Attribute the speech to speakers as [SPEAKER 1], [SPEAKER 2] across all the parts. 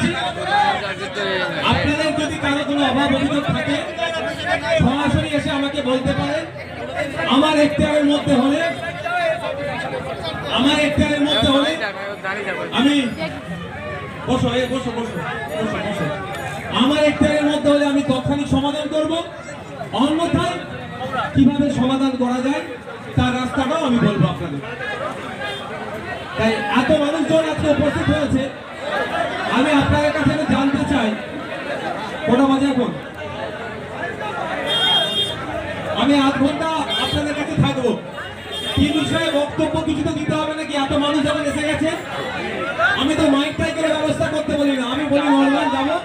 [SPEAKER 1] করছি, আপনাদের যদি কারো কোনো অভাব অভিযোগ থাকে সরাসরি এসে আমাকে বলতে পারেন। আমার এখতিয়ারের মধ্যে হলে আমি বসো বসো বসো বসো বসো আমার এখতিয়ারের মধ্যে হলে আমি তৎক্ষণিক সমাধান করব। অন্যথায় কিভাবে সমাধান করা যায় তার রাস্তাটাও আমি বলবো আপনাদের। তাই এত মানুষজন আজকে উপস্থিত হয়েছে, আমি আপনাদের কাছে জানতে চাই কটা বাজে এখন? আমি আধ ঘন্টা আপনাদের কাছে থাকবো। কি বিষয়ে বক্তব্য কিছু তো দিতে হবে নাকি? এত মানুষ যখন এসে গেছে, আমি তো মাইক টাইকের ব্যবস্থা করতে বলি না। আমি বলি নর্মাল যাবো,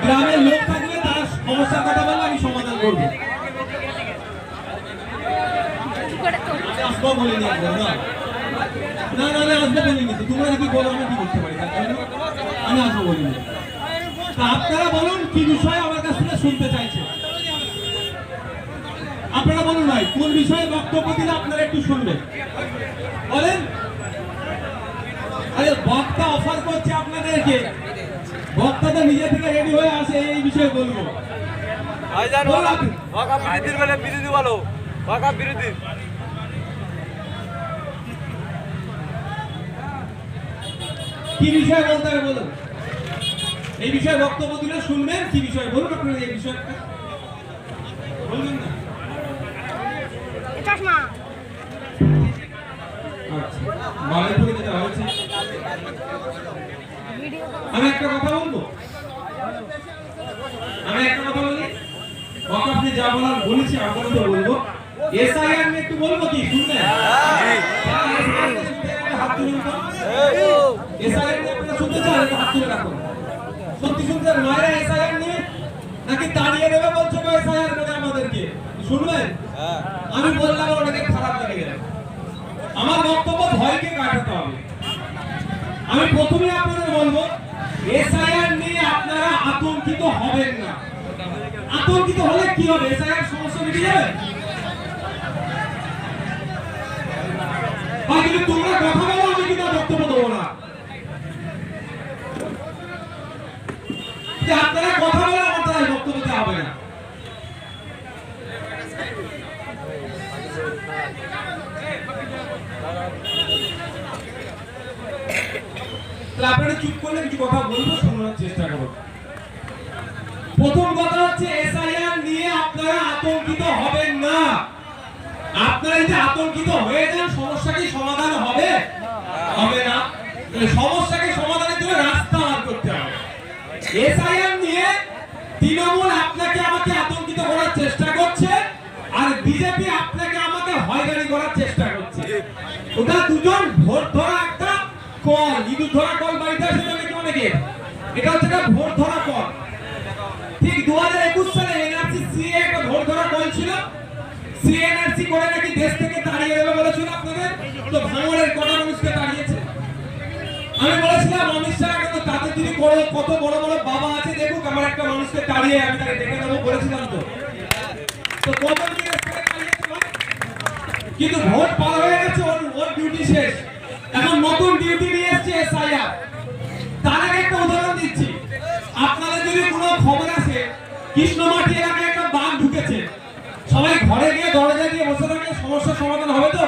[SPEAKER 1] গ্রামের লোক থাকলে তার সমস্যার কথা বলে আমি সমাধান করবো। আসবো বলিনি একদম, না না না না আসবো বলিনি। তো তোমরা যদি বলো আমি কি করতে পারি? আমি আসবো বলিনি। তা আপনারা বলুন কি বিষয়ে আমার কাছ থেকে শুনতে চাইছে? আপনারা বলুন ভাই, কোন বিষয়ে বক্তব্য দিলে আপনারা একটু শুনবেন বলেন। আরে বক্তা অফার করছে আপনাদেরকে, বক্তা তো নিজে থেকে রেডি হয়ে আসে এই বিষয়ে বলবো।
[SPEAKER 2] বিরোধী বলো, বিরোধী
[SPEAKER 1] কি বিষয়ে বলতে হবে বলুন। এই বিষয়ে বক্তব্য দিলে শুনবেন। কি বিষয়ে বলুন আপনারা? এই বিষয়ে বলবেন না? আমি একটা কথা বলবো, আপনি যা বলার বলেছি আপনারা তো বলবো। এসআইআর নিয়ে একটু বলবো কি শুনবেন? হাত তুলুন তো। এসআইআর নিয়ে আপনারা শুনতে চান? হাত তুলে রাখুন। সত্যি শুনতে নয়রা এসআইআর নিয়ে নাকি তাড়িয়ে দেবে বলছো? এসআইআর করে আমাদেরকে শুনবেন? আমি বললাম ওটাকে খারাপ লেগে গেল। আমার বক্তব্য ভয়কে কাটাতে হবে। আমি প্রথমে আপনাদের বলবো, এসআইআর নিয়ে আপনারা আতঙ্কিত হবেন না। আতঙ্কিত হলে কি হবে? এসআইআর সমস্যা মিটে যাবে? কিন্তু তোমরা কথা বলো, আমি কিন্তু বক্তব্য দেবো না। আপনারা কথা বলে আমার তাই বক্তব্য দিতে হবে না। আপনারা চুপ করলে কিছু কথা বলবো, শোনার চেষ্টা করুন। প্রথম কথা হচ্ছে, এসআইআর নিয়ে আপনারা আতঙ্কিত হবেন না। আপনারা যদি আতঙ্কিত হয়ে যান, সমস্যা কি সমাধান হবে? হবে না। সমস্যাকে সমাধানের জন্য রাস্তা বার করতে হবে। এসআইআর নিয়ে তৃণমূল আপনাকে আমাকে আতঙ্কিত করার চেষ্টা করছে, আর বিজেপি আপনাকে আমাকে হয়রানি করার চেষ্টা করছে। ওটা দুজন ভোট ধরা একটা কল, ইঁদুর ধরা কল বাড়িতে আসে নাকি অনেকে, এটা হচ্ছে একটা ভোট ধরা কল। ঠিক 2021 সালে এনআরসি সিএ একটা ভোট ধরা কল ছিল। সিএনআরসি করে নাকি দেশ থেকে তাড়িয়ে দেবে বলেছিল আপনাদের। তো ভাঙড়ের কটা মানুষকে তাড়িয়েছে? আমি বলেছিলাম অমিত শাহ কিন্তু তাদের যদি কত বড় বড় বাবা আছে দেখুক, আমার একটা মানুষকে তাড়িয়ে আমি তাকে দেখে নেবো বলেছিলাম। তো কজন কি দেশ থেকে তাড়িয়েছে ভাই? কিন্তু ভোট পার হয়ে গেছে, ওর ডিউটি শেষ। এখন নতুন ডিউটি নিয়ে এসেছে এসআইআর। তার আগে একটা উদাহরণ দিচ্ছি। আপনাদের যদি কোনো খবর আসে কৃষ্ণমাটি এলাকায় একটা বাঘ ঢুকেছে, সবাই ঘরে গিয়ে দরজা দিয়ে বসে থাকলে সমস্যার সমাধান হবে তো?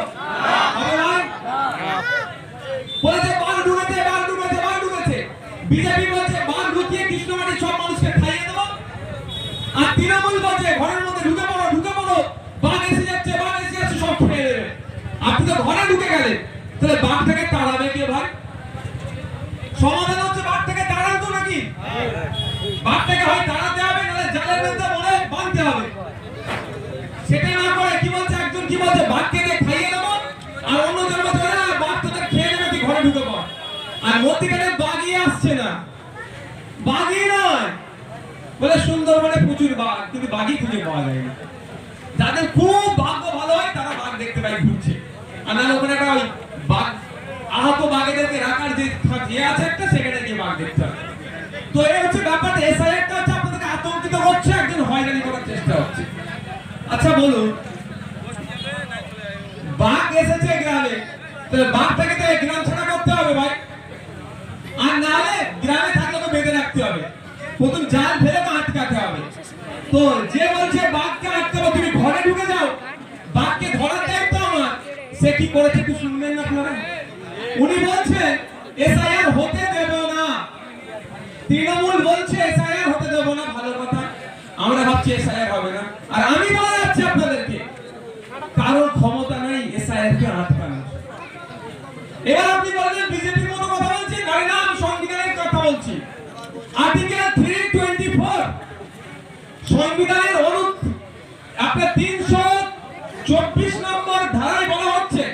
[SPEAKER 1] হবে না? বলেছে বাঘ ঢুকেছে, বাঘ ঢুকেছে, বাঘ ঢুকেছে। বিজেপি বলছে বাঘ ঢুকিয়ে কৃষ্ণমাটি সব মানুষকে খাইয়ে দেবো, আর তৃণমূল বলছে ঘরের মধ্যে ঢুকে পড়ো, ঢুকে পড়ো, বাঘ এসে যাচ্ছে, বাঘ এসে যাচ্ছে, সব খেয়ে দেবে। আপনি তো ঘরে ঢুকে গেলেন, তাহলে বাঘটাকে তাড়াবে কে ভাই? সমাধান হচ্ছে বাঘটাকে তাড়ানো নাকি? বাঘটাকে হয় তাড়াতে হবে, নাহলে জালের মধ্যে বলে বাঁধতে হবে। সেটা না করে কি বলছে একজন, কি বলছে বাঘকে খাইয়ে দেবো, আর অন্যজন বলছে না বাঘ তোদের খেয়ে নেবে, তুই ঘরে ঢুকে পড়। আর মধ্যিখানে বাঘই আসছে না, বাঘই নয় বলে সুন্দরবনে প্রচুর বাঘ, কিন্তু বাঘই খুঁজে পাওয়া যায় না। যাদের খুব ভাগ্য ভালো হয় তারা বাঘ দেখতে পায় ঘুরছে, আর না ওখানে একটা ওই বাঘ আহত বাঘেদেরকে রাখার যে ইয়ে আছে একটা, সেখানে গিয়ে বাঘ দেখতে হবে। তো এই হচ্ছে ব্যাপারটা। এসআইআরটা হচ্ছে আপনাদেরকে আতঙ্কিত করছে, একজন হয়রানি করার চেষ্টা হচ্ছে। আচ্ছা বলুন, বাঘ এসেছে গ্রামে, তাহলে বাঘটাকে তো গ্রাম ছাড়া করতে হবে ভাই, আর নাহলে গ্রামে থাকলে তো বেঁধে রাখতে হবে, প্রথম জাল ফেলে তো আটকাতে হবে। তো যে বলছে বাঘকে আটকাবো, তুমি ঘরে ঢুকে যাও, বাঘকে ধরার দায়িত্ব আমার, সে কি করেছে একটু শুনবেন না আপনারা? উনি বলছেন এসআইআর হতে দেব না, তৃণমূল বলছে এসআইআর হতে দেব না, ভালো কথা, আমরা ভাবছি এসআইআর হবে না। আর আমি বলে যাচ্ছি আপনাদেরকে, কারোর ক্ষমতা নাই এসআইআর কে আটকানোর। এবার আপনি বললেন বিজেপির মতো কথা বলছি, আরে না, আমি সংবিধানের কথা বলছি। আর্টিকেল 324 সংবিধানের আপনার 324 নম্বর ধারায় বলা হচ্ছে,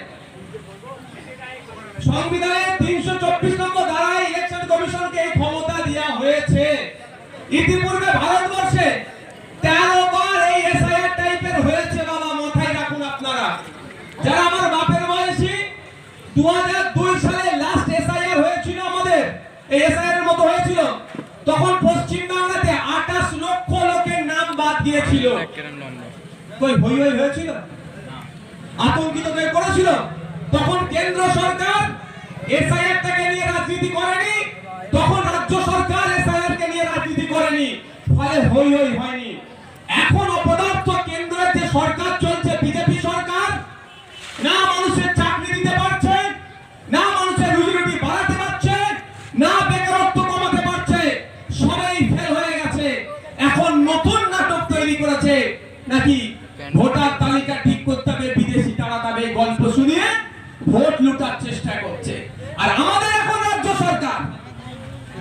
[SPEAKER 1] সংবিধানের 324 নম্বর ধারায় ইলেকশন কমিশনকে এই ক্ষমতা দেওয়া হয়েছে। ইতিপূর্বে ভারতবর্ষে 13 বার এই এসআইআর টাইপের হয়েছে বাবা, মাথায় রাখুন আপনারা। যারা আমার বাপের বয়সী, 2002 সালে লাস্ট এসআইআর হয়েছিল আমাদের, এই এসআইআর এর মতো হয়েছিল, তখন পশ্চিম বাংলাতে 28 লক্ষ লোকের নাম বাদ দিয়েছিল। কই হই হই হয়েছিল? আতঙ্কিত কে করেছিল? তখন কেন্দ্র সরকার এসআইআর টাকে নিয়ে রাজনীতি করেনি, তখন রাজ্য সরকার এসআইআর কে নিয়ে রাজনীতি করেনি, ফলে হই হই হয়নি। এখন অপদার্থ কেন্দ্রের যে সরকার চলছে, বিজেপি সরকার, না মানুষের চাকরি দিতে পারছে, না মানুষের রুজি বাড়াতে পারছে, না বেকারত্ব কমাতে পারছে, সবাই ফেল হয়ে গেছে। এখন নতুন নাটক তৈরি করেছে, নাকি ভোটার তালিকা ঠিক করতে হবে, বিদেশি তাড়াতে হবে, গল্প শুনিয়ে ভোট লুটার চেষ্টা করছে। আর আমাদের এখন রাজ্য সরকার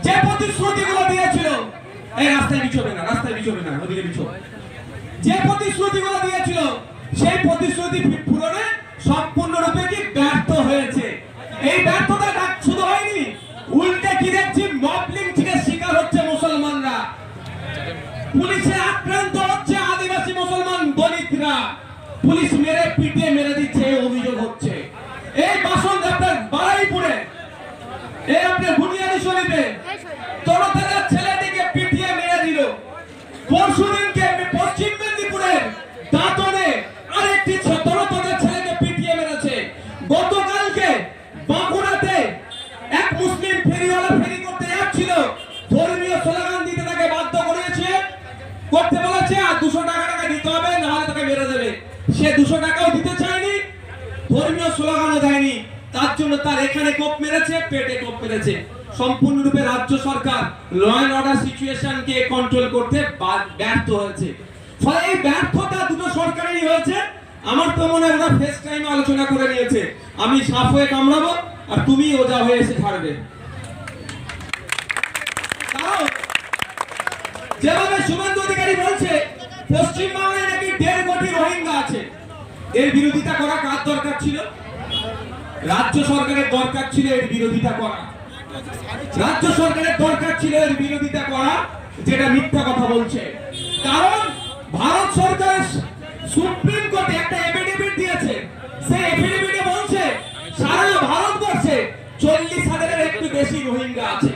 [SPEAKER 1] যে প্রতিশ্রুতিগুলো দিয়েছিল, এই রাস্তায় বিছবে না, রাস্তায় বিছবে না, ওদিকে বিছবে, যে প্রতিশ্রুতিগুলো দিয়েছিল সেই প্রতিশ্রুতি পূরণে সম্পূর্ণরূপে কি ব্যর্থ হয়েছে। এই ব্যর্থতা শুধু হয়নি, উল্টে কি দেখছি, মব লিঞ্চিংয়ের শিকার হচ্ছে মুসলমানরা, পুলিশে আক্রান্ত হচ্ছে আদিবাসী মুসলমান দলিতরা, পুলিশ মেরে পিটিয়ে মেরে দিচ্ছে, এই অভিযোগ হচ্ছে। এই বাসন আপনার বারাইপুরে, এই আপনার বুনিয়াদি শরীফে তরতাজা ছেলেটিকে পিটিয়ে মেরে দিল। পরশুদিনকে পশ্চিম মেদিনীপুরের দাঁতনে আরেকটি তরতাজা ছেলেকে পিটিয়ে মেরেছে। গতকালকে বাঁকুড়াতে এক মুসলিম ফেরিওয়ালা ফেরি করতে যাচ্ছিল, ধর্মীয় স্লোগান দিতে তাকে বাধ্য করেছে, করতে বলেছে, আর 200 টাকা দিতে হবে, না হলে তাকে মেরে দেবে। সে 200 টাকাও দিতে চায়নি, ধর্মীয় স্লোগানও দেয়নি, তার জন্য তার এখানে কোপ মেরেছে, পেটে কোপ মেরেছে। সম্পূর্ণরূপে রাজ্য সরকার ল এন্ড অর্ডার সিচুয়েশনকে কন্ট্রোল করতে ব্যর্থ হয়েছে। ফলে এই ব্যর্থতা দুটো সরকারেরই হয়েছে। আমার তো মনে হয় ওরা ফেস টাইমে আলোচনা করে নিয়েছে, আমি সাপ হয়ে কামড়াবো আর তুমি ওজা হয়ে এসে ছাড়বে। কারণ যেভাবে শুভেন্দু অধিকারী বলছে পশ্চিমবাংলায় নাকি 1.5 কোটি রোহিঙ্গা আছে, এর বিরোধিতা করা কার দরকার ছিল? রাজ্য সরকারের দরকার ছিল এর বিরোধিতা করা, রাজ্য সরকারের দরকার ছিল এর বিরোধিতা করা, যেটা মিথ্যা কথা বলছে। কারণ ভারত সরকার সুপ্রিম কোর্টে একটা এফিডেভিট দিয়েছে, সেই এফিডেভিটে বলছে সারা ভারতবর্ষে 40,000-এর একটু বেশি রোহিঙ্গা আছে।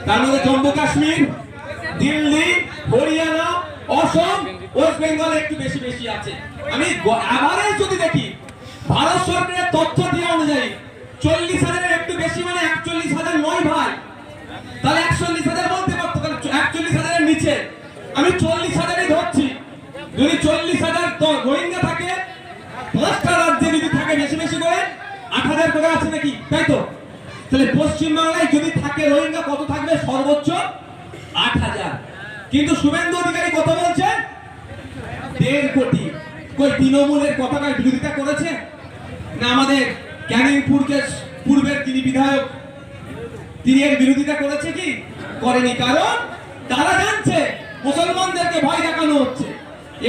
[SPEAKER 1] তার মধ্যে জম্মু কাশ্মীর, দিল্লি, হরিয়ানা, অসম, ওয়েস্ট বেঙ্গল একটু বেশি বেশি আছে। আমি এভারেজ যদি দেখি, ভারত সরকারের তথ্য দেওয়া অনুযায়ী 40,000-এর একটু বেশি মানে 41,000 নয় ভাই, তাহলে 41,000 বলতে পারতো, তাহলে 41,000-এর নিচে আমি 40,000-ই ধরছি। যদি 40,000 রোহিঙ্গা থাকে, 5টা রাজ্যে যদি থাকে বেশি বেশি করে 8,000 করে আছে নাকি, তাই তো? তাহলে পশ্চিমবাংলায় যদি থাকে রোহিঙ্গা কত থাকবে? সর্বোচ্চ 8,000। কিন্তু শুভেন্দু অধিকারী কত বলছে? 1.5 কোটি। কই তৃণমূলের কথাটার বিরোধিতা করেছে না? আমাদের ক্যানিংপুরকে পূর্বের তিনি বিধায়ক, তিনি এর বিরোধিতা করেছে কি? করেনি। কারণ তারা জানছে মুসলমানদেরকে ভয় দেখানো হচ্ছে।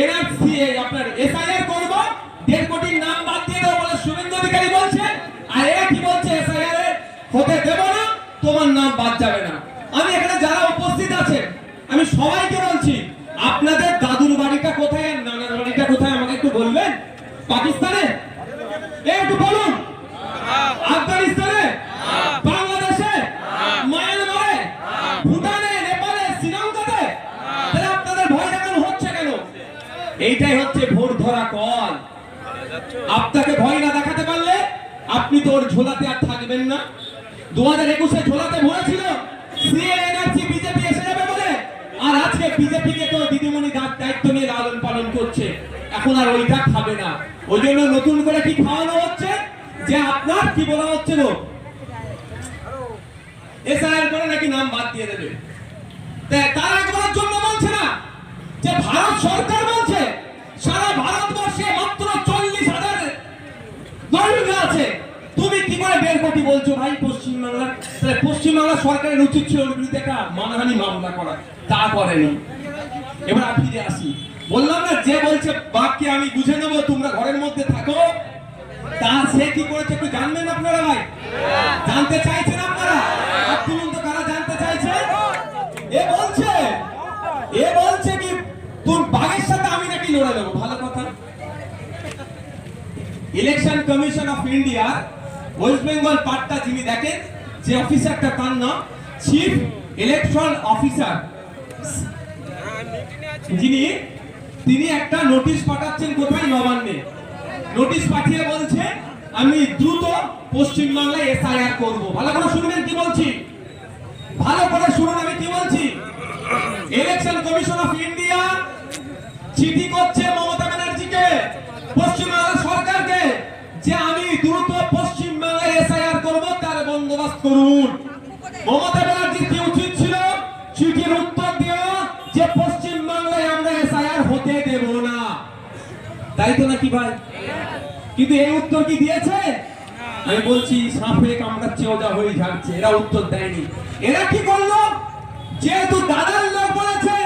[SPEAKER 1] এনআরসি আপনার এসআইআর করব, 1.5 কোটির নাম বাদ দিয়ে দেবো বলে শুভেন্দু অধিকারী বলছে, আর এরা কি বলছে? এসআইআর হতে দেব না, তোমার নাম বাদ যাবে না। আমি এখানে যারা উপস্থিত আছে আমি সবাইকে বলছি, আপনাদের দাদুর বাড়িটা কোথায়, নানার বাড়িটা কোথায় আমাকে একটু বলবেন? পাকিস্তানে? একটু বলুন। আফগানিস্তানে? বাংলাদেশে? মায়ানমারে? ভুটানে? নেপালে? শ্রীলঙ্কাতে? তাহলে আপনাদের ভয় দেখানো হচ্ছে কেন? এইটাই হচ্ছে ভোট ধরা কল। আপনাকে ভয় না দেখাতে পারলে আপনি তো ওর ঝোলাতে আর থাকবেন না। 2021-এ ঝোলাতে ভরেছিল, সিএ, এনআরসি, বিজেপি এসে বিজেপি কে তো দিদিমণি দায়িত্ব নিয়ে লালন পালন করছে, এখন আর ওইটা খাবে না। ওই জন্য নতুন করে কি খাওয়ানো হচ্ছে, যে আপনার কি বলা হচ্ছে গো, এসআইআর করে নাকি নাম বাদ দিয়ে দেবে। তারা একবারের জন্য বলছে না, যে ভারত সরকার বলছে সারা ভারতবর্ষে মাত্র 40,000 নাগরিক আছে, তুমি কি করে 1.5 কোটি বলছো ভাই পশ্চিমবাংলা? তাহলে পশ্চিমবাংলা সরকারের উচিত ছিল ওর বিরুদ্ধে একটা মানহানি মামলা করা, তা করেনি। এবার আমি ফিরে আসি, বললাম না যে বলছে বাক্যে আমি বুঝে নেবো, তোমরা ঘরের মধ্যে থাকো, তা সে কি করেছে একটু জানবেন আপনারা ভাই? জানতে চাইছেন আপনারা? তুলুন তো কারা জানতে চাইছে? এ বলছে কি তোর বাঘের সাথে আমি নাকি লড়ে দেবো। ভালো কথা। Election commission of India West Bengal পার্টটা যিনি দেখেন, যে অফিসারটা তার নাম চিফ ইলেকট্রাল অফিসার, তিনি একটা নোটিশ পাঠাচ্ছেন কোথায়, নবান্নে। নোটিশ পাঠিয়ে বলছে আমি দ্রুত পশ্চিমবাংলায় এসআইআর করব। ভালো করে শুনবেন কি বলছি, ভালো করে শুনুন আমি কি বলছি। ইলেকশন কমিশন অফ ইন্ডিয়া চিঠি করছে মমতা ব্যানার্জিকে, পশ্চিমবাংলা সরকারকে, যে আমি দ্রুত পশ্চিমবাংলায় এসআইআর করব, তার বন্দোবস্ত করুন। মমতা ব্যানার্জির কি উচিত ছিল, চিঠির উত্তর দেওয়া যে পশ্চিমবাংলায় আমরা এসআইআর হতে দেব না, তাই তো নাকি ভাই? কিন্তু এই উত্তর কি দিয়েছে? আমি বলছি সাপে কামড়াচ্ছে ওজা হয়ে যাচ্ছে, এরা উত্তর দেয়নি। এরা কি করলো, যেহেতু দাদার লোক বলেছে,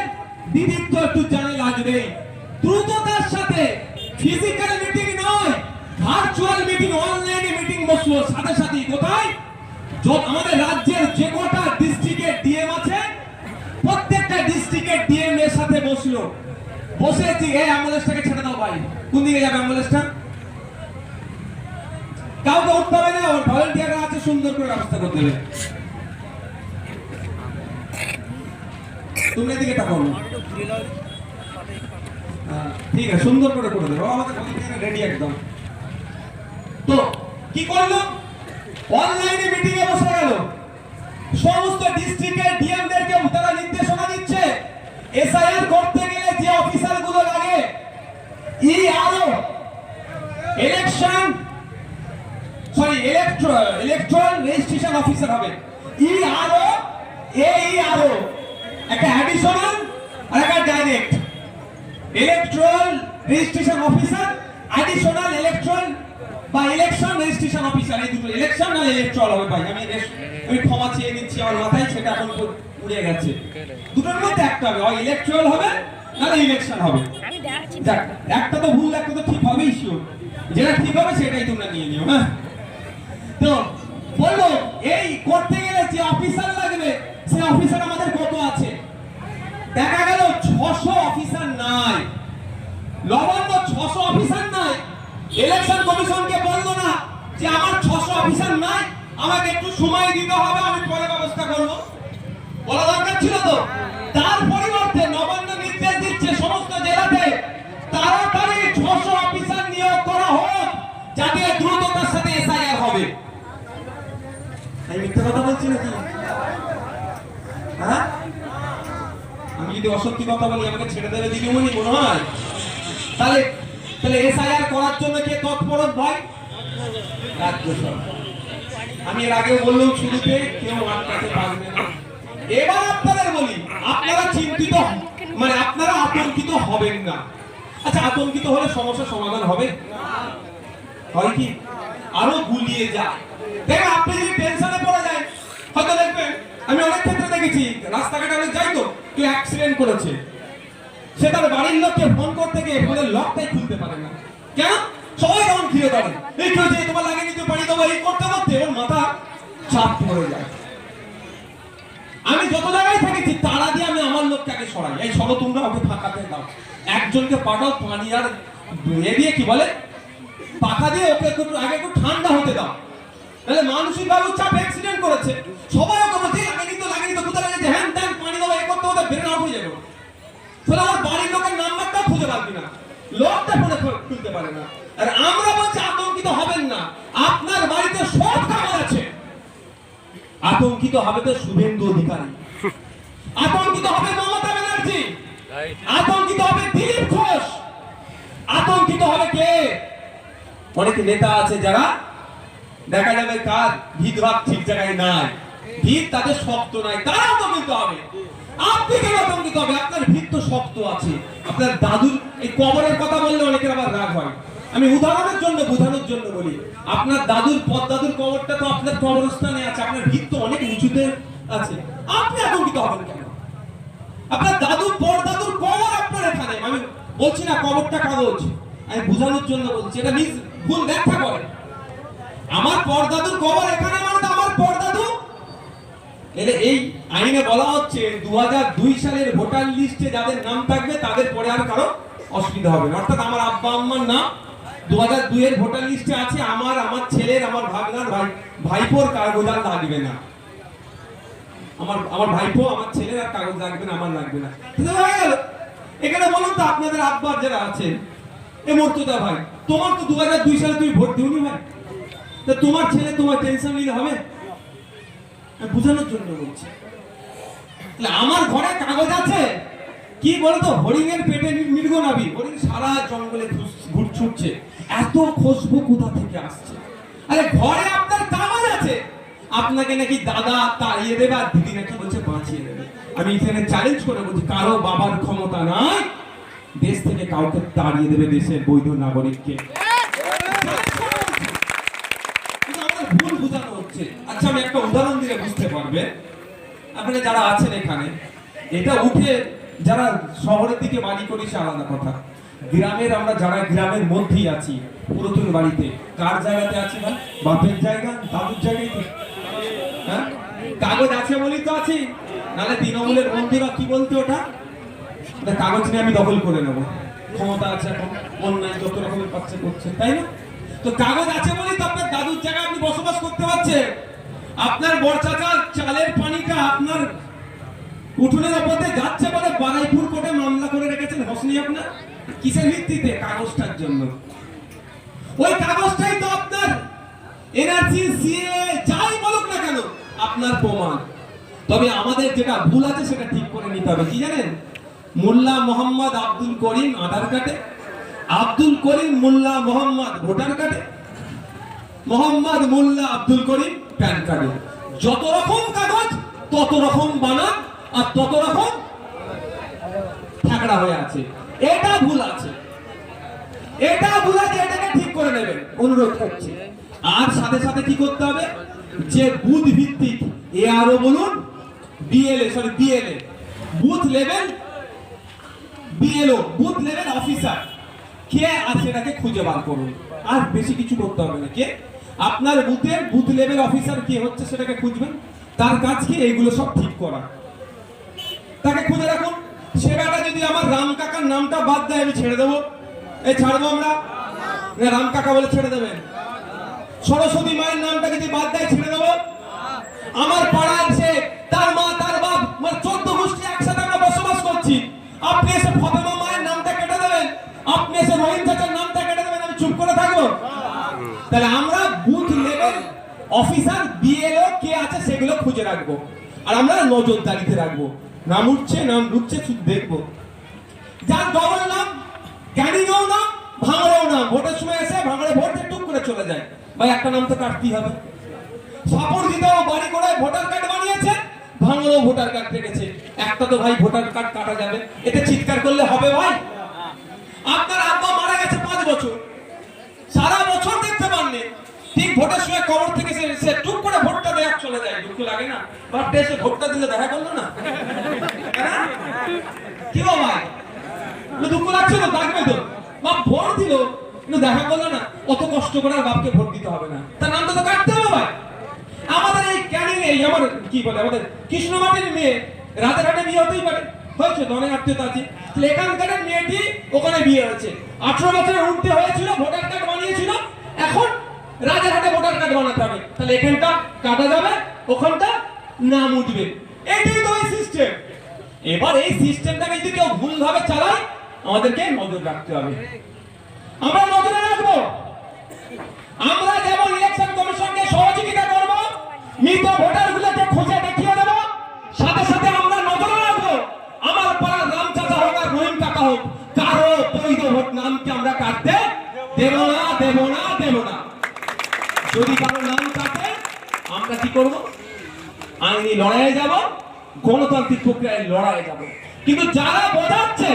[SPEAKER 1] দিদির তো একটু জানে লাগবে, দ্রুততার সাথে ফিজিক্যাল মিটিং নয়, ভার্চুয়াল মিটিং, অনলাইনে মিটিং বসলো সাথে সাথে। কোথায়? আমাদের রাজ্যের যে কটা ডিস্ট্রিক্টের ডিএম আছে, প্রত্যেকটা ডিস্ট্রিক্টের ডিএম এর সাথে বসলো, বসেছি এই অ্যাম্বুলেন্সটাকে ছেড়ে দাও ভাই, কোন দিকে যাবে অ্যাম্বুলেন্সটা? কাউকে উঠতে হবে না, ওর ভলেন্টিয়াররা আছে, সুন্দর করে ব্যবস্থা করতে হবে। তুমি এদিকে তাকাও না, ঠিক আছে, সুন্দর করে করে দেবো, আমাদের ভলেন্টিয়ার রেডি একদম। তো কি করলো, অনলাইনে মিটিং এ বসে গেল, সমস্ত ডিস্ট্রিক্টের ডিএমদেরকে তারা নির্দেশনা দিচ্ছে এসআইআর করতে গেলে যে অফিসার গুলো লাগে, ইআরও, ইলেকট্রাল রেজিস্ট্রেশন অফিসার হবে, ইআরও, এইআরও, একটা অ্যাডিশনাল আর একটা direct. Electoral registration officer, additional electoral বা ইলেকশন রেজিস্ট্রেশন অফিসার, এই দুটো ইলেকশন আর ইলেকট্রাল হবে ভাই। আমি ক্ষমা চেয়ে নিচ্ছি, আমার মাথায় সেটা এখন উড়ে গেছে। দুটোর মধ্যে একটা হবে, হয় ইলেকট্রাল হবে নাহলে ইলেকশন হবে। যাক, একটা তো ভুল একটা তো ঠিক হবেই, শিওর। যেটা ঠিক হবে সেটাই তোমরা নিয়ে নিও। হ্যাঁ, তো বললো এই করতে গেলে যে অফিসার লাগবে, সেই অফিসার আমাদের কত আছে? দেখা গেল 600 অফিসার নাই, লবণ্য 600 অফিসার নাই। ইলেকশন কমিশনকে বললো না যে আমার 600 অফিসার নাই, আমাকে একটু সময় দিতে হবে, আমি পরে ব্যবস্থা করব, বলা দরকার ছিল তো। তার পরিবর্তে নবান্ন নির্দেশ দিচ্ছে সমস্ত জেলাতে তাড়াতাড়ি 600 অফিসার নিয়োগ করা হোক, যাতে দ্রুততার সাথে এসআইআর হবে। আমি মিথ্যা কথা বলছি নাকি? হ্যাঁ, আমি যদি অসত্যি কথা বলি আমাকে ছেড়ে দেবে দিদিমণি মনে হয়? তাহলে এসআইআর করার জন্য কে তৎপর ভাই? রাজ্য সরকার। আমি এর আগেও বললাম শুরুতে, কেউ আটকাতে পারবে না। এবার আপনাদের বলি, আপনারা চিন্তিত, মানে আপনারা আতঙ্কিত হবেন না। আচ্ছা, আতঙ্কিত হলে সমস্যার সমাধান হবে? হয় কি? আরো গুলিয়ে যায়। দেখবেন আপনি যদি টেনশনে পড়ে যায়, হয়তো দেখবেন, আমি অনেক ক্ষেত্রে দেখেছি, রাস্তাঘাটে অনেক যাই তো, কেউ অ্যাক্সিডেন্ট করেছে, সে তার বাড়ির লোককে ফোন করতে গিয়ে ফোনের লকটাই খুলতে পারে না। কেন? সবাই তখন ঘিরে ধরে, এই কেউ যে তোমার লাগেনি, তুই বাড়ি দেবো, এই করতে করতে ওর মাথা চাপ পড়ে যায়। আমি যত জায়গায় থেকেছি, তারা দিয়ে আমি আমার লোকটাকে সরাই, এই সরো তোমরা, ওকে ফাঁকাতে দাও, একজনকে পাঠাও পানি আর এ দিয়ে কি বলে পাখা দিয়ে, ওকে আগে একটু ঠান্ডা হতে দাও, নাহলে মানসিক ভাবে চাপ, অ্যাক্সিডেন্ট করেছে, সবাই ওকে বলছে লাগেনি তো কোথায় লেগেছে, হ্যান ত্যান পানি দেবো, এ করতে করতে ব্রেন আউট হয়ে যাবে। তাহলে আমার বাড়ির লোকের নাম্বারটা খুঁজে পাবি না, লোকটা ফোনে খুলতে পারে না। আর আমরা বলছি আতঙ্কিত হবেন না, আপনার বাড়িতে সব কাগজ আছে। আতঙ্কিত হবে তো শুভেন্দু অধিকারী, আতঙ্কিত হবে মমতা ব্যানার্জি, আতঙ্কিত হবে দিলীপ ঘোষ, আতঙ্কিত হবে কে? অনেক নেতা আছে যারা দেখা যাবে কার ভিত ভাব ঠিক জায়গায় নাই, ভিত তাদের শক্ত নাই, তারা আতঙ্কিত হবে। আপনি কেন আতঙ্কিত হবে? আপনার ভিত তো শক্ত আছে। আপনার দাদুর এই কবরের কথা বললে অনেকের আবার রাগ হয়। আমি উদাহরণের জন্য বোঝানোর জন্য বলি, আপনার দাদুর পদ্মাদুর কবরটা তো আপনার কবরস্থানে আছে, আপনার ভিত তো অনেক উঁচুতে আছে। আপনি আতঙ্কিত হবেন কেন? আপনার দাদুর পরদাদুর কবর আপনার এখানে। আমি বলছি না কবরটা কাগজ, আমি বোঝানোর জন্য বলছি, এটা ভুল ব্যাখ্যা করে। আমার পরদাদুর কবর এখানে মানে তো আমার পরদাদু। এলে এই আইনে বলা হচ্ছে 2002 সালের ভোটার লিস্টে যাদের নাম থাকবে তাদের পরে আর কারো অসুবিধা হবে না। অর্থাৎ আমার আব্বা আম্মার নাম 2002 এর ভোটার লিস্টে আছে, আমার ছেলের, আমার ভাগনার, ভাইপোর কাগজ আর লাগবে না। আমার ভাইপো, আমার ছেলের আর কাগজ লাগবে না, আমার লাগবে না। হয়ে গেল। এখানে বলুন তো আপনাদের আব্বার যারা আছেন, এ মর্তুদা ভাই, তোমার তো 2002 সালে তুমি ভোট দিওনি ভাই, তা তোমার ছেলে তোমার টেনশন নিলে হবে? বুঝানোর জন্য বলছি। আমার ঘরে কাগজ আছে কি বলতো, হরিণের পেটে মৃগ নাবি, হরিণ সারা জঙ্গলে ছুটছে, এত খুশবু কোথা থেকে আসছে? আরে ঘরে আপনার কাগজ আছে, আপনাকে নাকি দাদা তাড়িয়ে দেবে আর দিদি নাকি বলছে বাঁচিয়ে দেবে। আমি এখানে চ্যালেঞ্জ করে বলছি, কারো বাবার ক্ষমতা নাই দেশ থেকে কাউকে তাড়িয়ে দেবে দেশের বৈধ নাগরিককে। ভুল বোঝানো হচ্ছে। আচ্ছা আমি একটা উদাহরণ দিলে বুঝতে পারবেন। আপনারা যারা আছেন এখানে, এটা উঠে যারা শহরের দিকে বাড়ি করি সে আলাদা কথা, গ্রামের আমরা যারা গ্রামের মধ্যেই আছি, পুরাতন বাড়িতে কার জায়গাতে আছি না? বাপের জায়গা, দাদুর জায়গায়। হ্যাঁ, কাগজ আছে বলেই তো আছি, নাহলে তৃণমূলের বন্ধুরা কি বলতো, ওটা কাগজ নিয়ে আমি দখল করে নেবো, ক্ষমতা আছে এখন, অন্যায় যত রকমের পাচ্ছে করছে, তাই না? তো কাগজ আছে বলেই তো আপনার দাদুর জায়গায় আপনি বসবাস করতে পারছেন। আপনার বড় চাচার চালের পানিটা আপনার উঠোনের ওপরে যাচ্ছে বলে বারাইপুর কোর্টে মামলা করে রেখেছেন, হসনি আপনার কিসের ভিত্তিতে? কাগজটার জন্য। ওই কাগজটাই তো আপনার এনআরসি, সিএ যাই বলুক না কেন আপনার প্রমাণ। তবে আমাদের যেটা ভুল আছে সেটা ঠিক করে নিতে হবে। কি জানেন? মোল্লা মোহাম্মদ আব্দুল করিম আধার কার্ডে, আব্দুল করিম মোল্লা মোহাম্মদ ভোটার কার্ডে, মোহাম্মদ মোল্লা আব্দুল করিম প্যান কার্ডে। যত রকম কাগজ তত রকম বানান আর তত রকম থাকড়া হয়ে আছে। এটা ভুল আছে, এটা ভুল আছে, এটাকে ঠিক করে নেবেন অনুরোধ করছি। আর সাথে সাথে কি করতে হবে, যে বুথ ভিত্তিক এআরও বলুন, BLA booth level, BLO booth level officer কে আছে সেটাকে খুঁজে বার করুন। আর বেশি কিছু করতে হবে না। কে আপনার বুথের বুথ লেভেল অফিসার কে হচ্ছে সেটাকে খুঁজবেন, তার কাজ কি এইগুলো সব ঠিক করা, তাকে খুঁজে রাখুন। সেবাটা যদি আমার রাম কাকার নামটা বাদ দেয় আমি ছেড়ে দেবো, এই ছাড়বো আমরা? রাম কাকা বলে ছেড়ে দেবেন? সরস্বতী মায়ের নামটা যদি বাদ দেয় ছেড়ে দেবো? আমার পাড়ায় সে তার মা তার বাপ মানে 14 গোষ্ঠী একসাথে আমরা বসবাস করছি, আপনি এসে ফতেমা মায়ের নামটা কেটে দেবেন, আপনি এসে রহিম চাচার নামটা কেটে দেবেন, আমি চুপ করে থাকবো? তাহলে আমরা বুথ লেভেল অফিসার বিএলও কে আছে সেগুলো খুঁজে রাখবো, আর আমরা নজরদারিতে রাখবো। নাম উঠছে নাম ঢুকছে শুধু দেখবো। যার ডবল নাম, ক্যানিংও নাম, ভাঙড়েও নাম, ভোটের সময় এসে ভাঙড়ে ভোট দিয়ে টুক করে চলে যায়, ভাই একটা নাম তো কাটতেই হবে। সাপোর্ট দিতেও বাড়ি করে ভোটার কার্ড বানিয়েছে, ভাঙড়েও ভোটার কার্ড কেটেছে, একটা তো ভাই ভোটার কার্ড কাটা যাবে, এতে চিৎকার করলে হবে ভাই? আপনার আব্বা মারা গেছে 5 বছর, সারা বছর দেখতে পাননি, ঠিক ভোটের সময় কবর থেকে সে টুক করে ভোটটা দেয়া চলে যায়, দুঃখ লাগে না? বাপটা এসে ভোটটা দিলে দেখা করলো না, কি গো ভাই? দুঃখ লাগছে তো? থাকবে তো, বাপ ভোট দিল কিন্তু দেখা করলো না, অত কষ্ট করে আর বাপকে ভোট দিতে হবে না, তার নামটা তো কাটতে হবে ভাই। আমাদের এই ক্যানিং এই আমার কি বলে আমাদের কৃষ্ণমাটির মেয়ে রাজারহাটে বিয়ে হতেই পারে, হয়েছে তো, অনেক আত্মীয়তা আছে, এখানকার মেয়েটি ওখানে বিয়ে হয়েছে, 18 বছরের ঊর্ধ্বে হয়েছিল, ভোটার কার্ড বানিয়েছিল, এখন রাজারহাটে ভোটার কার্ড বানাতে হবে, তাহলে এখানটা কাটা যাবে, ওখানটা নাম উঠবে, এটাই তো এই সিস্টেম। এবার এই সিস্টেমটাকে যদি কেউ ভুলভাবে চালায় আমাদেরকে নজর রাখতে হবে, আমরা নজরে রাখবো। আমরা যেমন ইলেকশন কমিশনকে সহযোগিতা করব, মৃত ভোটারগুলোকে খুঁজে দেখিয়ে দেব, সাথে সাথে আমরা নজরে রাখবো আমার পাড়ার রাম চাচা হোক আর দেব না দেব না দেব না। যদি কারো নাম কাটে আমরা কি করব? আইনি লড়াইয়ে যাব, গণতান্ত্রিক প্রক্রিয়ায় লড়াইয়ে যাব। কিন্তু যারা বোঝাচ্ছে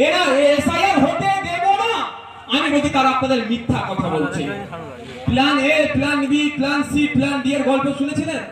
[SPEAKER 1] এরা এসআইআর হতে দেব না, আমি বলছি তারা আপনাদের মিথ্যা কথা বলছে। Plan A, plan B, plan C, plan D এর গল্প শুনেছিলেন?